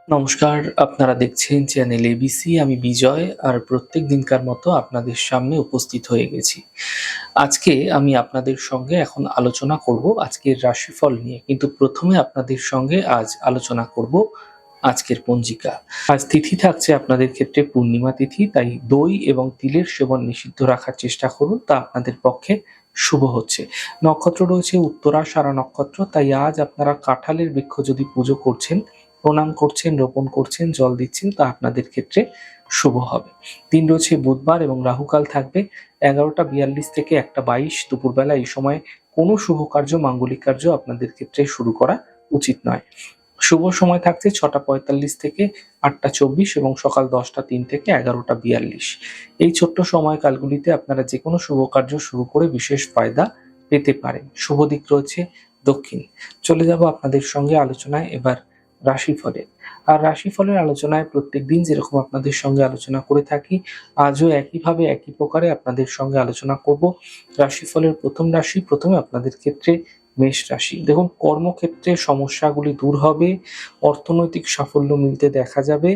নমস্কার, আপনারা দেখছেন চ্যানেল এবিসি। আমি বিজয় আর প্রত্যেক দিনকার মতো আপনাদের সামনে উপস্থিত হয়ে গেছি। আজকে আমি আপনাদের সঙ্গে এখন আলোচনা করব আজকের রাশিফল নিয়ে। কিন্তু প্রথমে আপনাদের সঙ্গে আজ আলোচনা করব আজকের পঞ্জিকা। আজ তিথি থাকছে আপনাদের ক্ষেত্রে পূর্ণিমা তিথি, তাই দই এবং তিলের সেবন নিষিদ্ধ রাখার চেষ্টা করুন, তা আপনাদের পক্ষে শুভ হচ্ছে। নক্ষত্র রয়েছে উত্তরাষাঢ়া নক্ষত্র, তাই আজ আপনারা কাঁঠালের বৃক্ষ যদি পুজো করছেন, প্রণাম করছেন, রোপণ করছেন, জল দিচ্ছেন, তা আপনাদের ক্ষেত্রে শুভ হবে। দিন রয়েছে বুধবার এবং রাহুকাল থাকবে 11টা 42 থেকে 1টা 22 দুপুরবেলা। এই সময় কোনো শুভ কার্য, মাঙ্গলিক কার্য আপনাদের ক্ষেত্রে শুরু করা উচিত নয়। শুভ সময় থাকছে 6টা 45 থেকে 8টা 24 এবং সকাল 10টা 3 থেকে 11টা 42। এই ছোট্ট সময়কালগুলিতে আপনারা যে কোনো শুভ কার্য শুরু করে বিশেষ ফায়দা পেতে পারেন। শুভ দিক রয়েছে দক্ষিণ। চলে যাব আপনাদের সঙ্গে আলোচনায় এবার রাশিফলের। আর রাশিফলের আলোচনায় প্রত্যেকদিন যেরকম আপনাদের সঙ্গে আলোচনা করে থাকি, আজও একইভাবে একই প্রকারে আপনাদের সঙ্গে আলোচনা করব। রাশিফলের প্রথম রাশি, প্রথমে আপনাদের ক্ষেত্রে মেষ রাশি। দেখুন, কর্মক্ষেত্রে সমস্যাগুলি দূর হবে, অর্থনৈতিক সাফল্য মিলতে দেখা যাবে।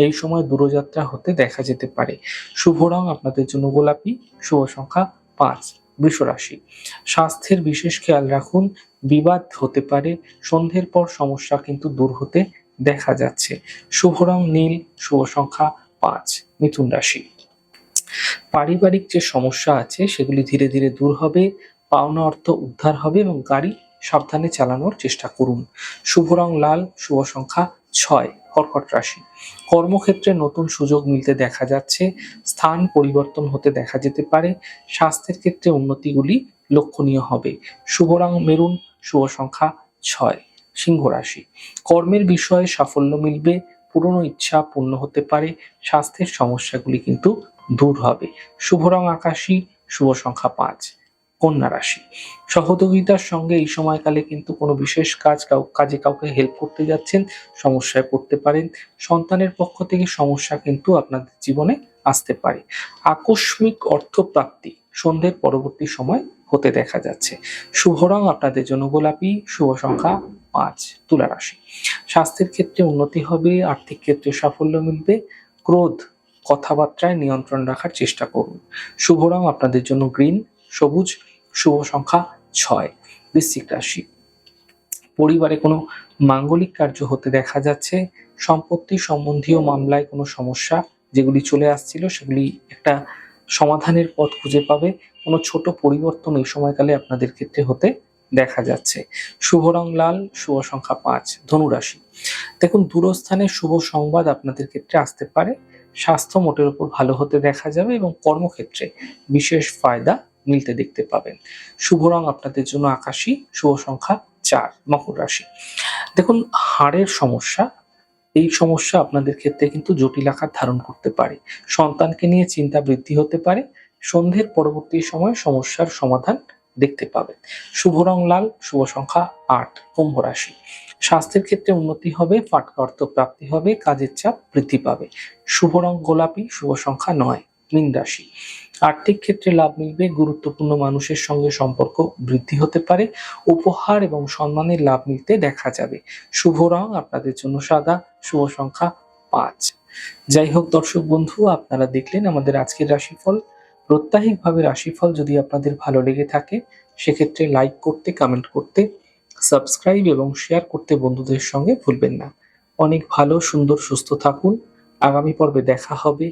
এই সময় দূরযাত্রা হতে দেখা যেতে পারে। শুভ রং আপনাদের জন্য গোলাপি, শুভ সংখ্যা 5। বৃষ রাশি, স্বাস্থ্যের বিশেষ খেয়াল রাখুন, বিবাদ হতে পারে। সন্ধ্যের পর সমস্যা কিন্তু দূর হতে দেখা যাচ্ছে। শুভ রং নীল, শুভ সংখ্যা 5। মিথুন রাশি, পারিবারিক যে সমস্যা আছে সেগুলি ধীরে ধীরে দূর হবে, পাওনা অর্থ উদ্ধার হবে এবং গাড়ি সাবধানে চালানোর চেষ্টা করুন। শুভ রং লাল, শুভ সংখ্যা 6। কর্কট রাশি, কর্মক্ষেত্রে নতুন সুযোগ মিলতে দেখা যাচ্ছে, স্থান পরিবর্তন হতে দেখা যেতে পারে। স্বাস্থ্যের ক্ষেত্রে উন্নতিগুলি লক্ষণীয় হবে। শুভ রং মেরুন, শুভ সংখ্যা 6। সিংহ রাশি, কর্মের বিষয়ে সাফল্য মিলবে, পুরনো ইচ্ছা পূর্ণ হতে পারে। স্বাস্থ্যের সমস্যাগুলি কিন্তু দূর হবে। শুভ রং আকাশী, শুভ সংখ্যা 5। কন্যা রাশি, সহযোগিতার সঙ্গে এই সময়কালে কিন্তু কোনো বিশেষ কাজে কাউকে হেল্প করতে যাচ্ছেন, সমস্যায় পড়তে পারেন। সন্তানের পক্ষ থেকে সমস্যা কিন্তু আপনাদের জীবনে আসতে পারে। আকস্মিক অর্থপ্রাপ্তি সন্ধ্যের পরবর্তী সময় হতে দেখা যাচ্ছে। শুভ রং আপনাদের জন্য গোলাপি, শুভ সংখ্যা 5। তুলা রাশি, স্বাস্থ্যের ক্ষেত্রে উন্নতি হবে, আর্থিক ক্ষেত্রে সাফল্য মিলবে। ক্রোধ কথাবার্তায় নিয়ন্ত্রণ রাখার চেষ্টা করুন। শুভ রং আপনাদের জন্য গ্রিন, সবুজ, শুভ সংখ্যা 6। বৃশ্চিক রাশি, পরিবারে কোনো মাঙ্গলিক কার্য হতে দেখা যাচ্ছে। সম্পত্তি সম্বন্ধীয় মামলায় কোনো সমস্যা যেগুলি চলে আসছিল সেগুলি একটা সমাধানের পথ খুঁজে পাবে। কোনো ছোট পরিবর্তন এই সময়কালে আপনাদের ক্ষেত্রে হতে দেখা যাচ্ছে। শুভ রং লাল, শুভ সংখ্যা 5। ধনুরাশি, দেখুন, দূরস্থানে শুভ সংবাদ আপনাদের ক্ষেত্রে আসতে পারে। স্বাস্থ্য মোটের উপর ভালো হতে দেখা যাবে এবং কর্মক্ষেত্রে বিশেষ ফায়দা মিলতে দেখতে পাবেন। শুভ রং আপনাদের জন্য আকাশী, শুভ সংখ্যা 4। মকর রাশি, দেখুন, হাড়ের সমস্যা, এই সমস্যা আপনাদের ক্ষেত্রে কিন্তু জটিল আকার ধারণ করতে পারে। সন্তানকে নিয়ে চিন্তা বৃদ্ধি হতে পারে। সন্ধ্যের পরবর্তী সময় সমস্যার সমাধান দেখতে পাবেন। শুভ রং লাল, শুভ সংখ্যা 8। কুম্ভ রাশি, স্বাস্থ্যের ক্ষেত্রে উন্নতি হবে, ফাটকা অর্থ প্রাপ্তি হবে, কাজের চাপ বৃদ্ধি পাবে। শুভ রং গোলাপি, শুভ সংখ্যা 9। মীন রাশি, আর্থিক ক্ষেত্রে লাভ মিলবে, গুরুত্বপূর্ণ মানুষের সঙ্গে সম্পর্ক বৃদ্ধি হতে পারে। উপহার এবং সম্মানের লাভ মিলতে দেখা যাবে। শুভ রং আপনাদের জন্য সাদা, শুভ সংখ্যা 5। যাই হোক দর্শক বন্ধু, আপনারা দেখলেন আমাদের আজকের রাশিফল। প্রত্যাহিকভাবে রাশিফল যদি আপনাদের ভালো লেগে থাকে, সেক্ষেত্রে লাইক করতে, কমেন্ট করতে, সাবস্ক্রাইব এবং শেয়ার করতে বন্ধুদের সঙ্গে ভুলবেন না। অনেক ভালো, সুন্দর, সুস্থ থাকুন। আগামী পর্বে দেখা হবে।